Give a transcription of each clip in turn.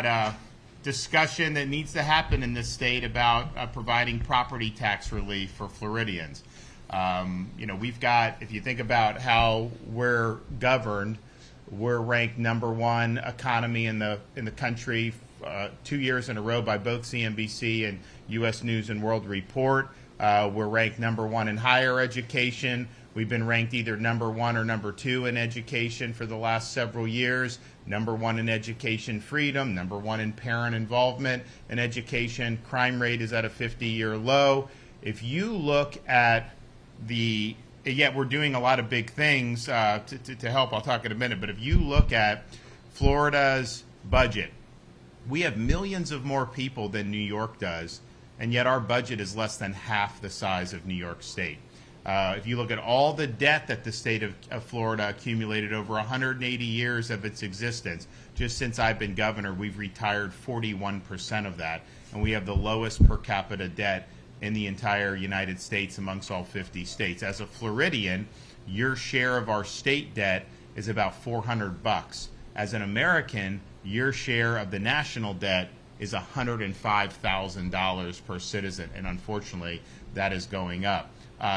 got a discussion that needs to happen in this state about providing property tax relief for Floridians. We've got, if you think about how we're governed, we're ranked #1 economy in the country 2 years in a row by both CNBC and U.S. News and World Report. We're ranked #1 in higher education. We've been ranked either #1 or #2 in education for the last several years. #1 in education freedom, #1 in parent involvement in education. Crime rate is at a 50-year low. If you look at yet we're doing a lot of big things to help. I'll talk in a minute. But if you look at Florida's budget, we have millions of more people than New York does, and yet our budget is less than half the size of New York State. If you look at all the debt that the state of Florida accumulated over 180 years of its existence, just since I've been governor, we've retired 41% of that, and we have the lowest per capita debt in the entire United States amongst all 50 states. As a Floridian, your share of our state debt is about $400. As an American, your share of the national debt is $105,000 per citizen, and unfortunately, that is going up.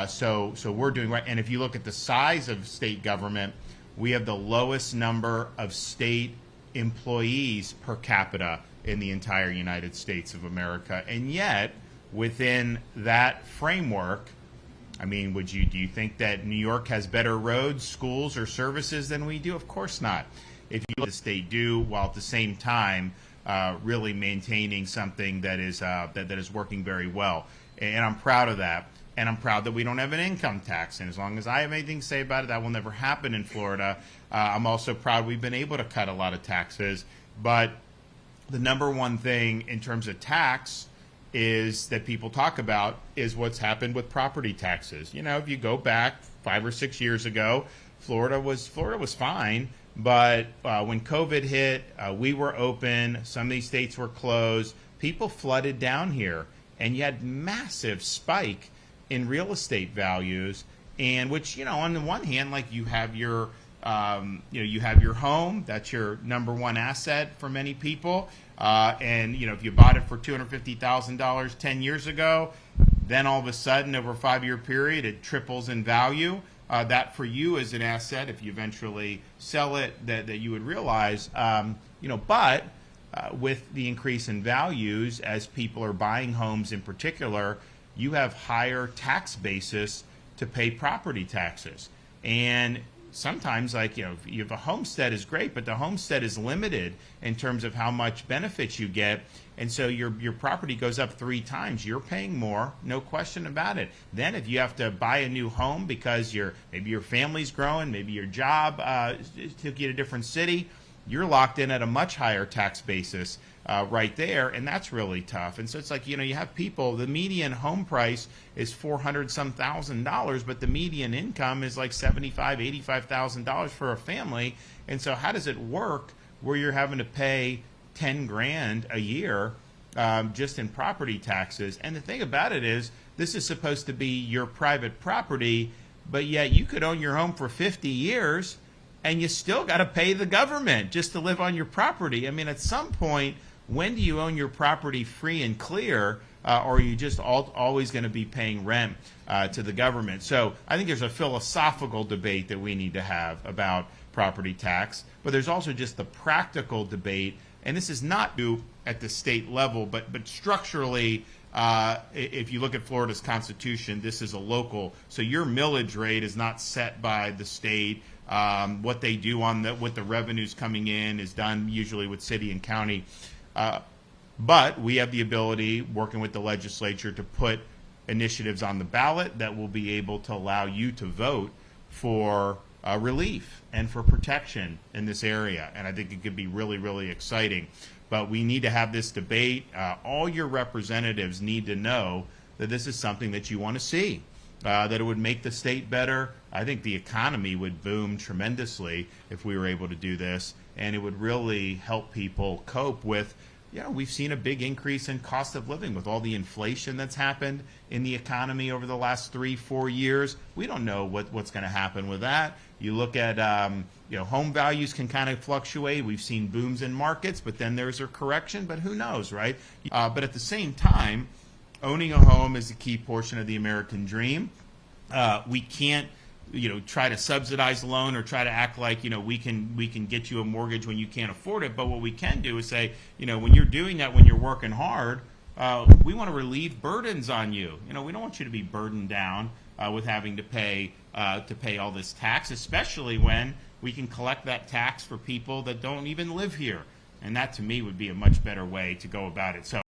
So we're doing right. And if you look at the size of state government, we have the lowest number of state employees per capita in the entire United States of America. And yet, within that framework, I mean, do you think that New York has better roads, schools, or services than we do? Of course not. If you look at the state do, while at the same time really maintaining something that is working very well. And I'm proud of that. And I'm proud that we don't have an income tax. And as long as I have anything to say about it, that will never happen in Florida. I'm also proud we've been able to cut a lot of taxes. But the #1 thing in terms of tax is that people talk about is what's happened with property taxes. If you go back 5 or 6 years ago, Florida was fine. But when COVID hit, we were open. Some of these states were closed. People flooded down here. And you had massive spike in real estate values, and which, on the one hand, like you have your home, that's your #1 asset for many people, and if you bought it for $250,000 10 years ago, then all of a sudden over a 5-year period it triples in value. That for you is an asset if you eventually sell it that you would realize, but with the increase in values as people are buying homes in particular, you have higher tax basis to pay property taxes. And sometimes, you have a homestead is great, but the homestead is limited in terms of how much benefits you get. And so your property goes up 3 times. You're paying more, no question about it. Then if you have to buy a new home because maybe your family's growing, maybe your job took you to a different city, you're locked in at a much higher tax basis right there, and that's really tough. And so it's like, you have people, the median home price is $400-some thousand, but the median income is like $75,000, $85,000 for a family. And so how does it work where you're having to pay $10,000 a year just in property taxes? And the thing about it is, this is supposed to be your private property, but yet you could own your home for 50 years and you still got to pay the government just to live on your property. I mean, at some point, when do you own your property free and clear, or are you just always going to be paying rent to the government? So I think there's a philosophical debate that we need to have about property tax, but there's also just the practical debate, and this is not due at the state level, but structurally, if you look at Florida's Constitution, this is a local, so your millage rate is not set by the state. What they do with the revenues coming in is done usually with city and county. But we have the ability, working with the legislature, to put initiatives on the ballot that will be able to allow you to vote for relief and for protection in this area. And I think it could be really, really exciting. But we need to have this debate. All your representatives need to know that this is something that you want to see, that it would make the state better. I think the economy would boom tremendously if we were able to do this, and it would really help people cope with, we've seen a big increase in cost of living with all the inflation that's happened in the economy over the last 3-4 years. We don't know what's going to happen with that. You look at, home values can kind of fluctuate. We've seen booms in markets, but then there's a correction, but who knows, right? But at the same time, owning a home is a key portion of the American dream. We can't, try to subsidize a loan or try to act like, we can get you a mortgage when you can't afford it. But what we can do is say, when you're doing that, when you're working hard, we want to relieve burdens on you. We don't want you to be burdened down with having to pay all this tax, especially when we can collect that tax for people that don't even live here. And that, to me, would be a much better way to go about it. So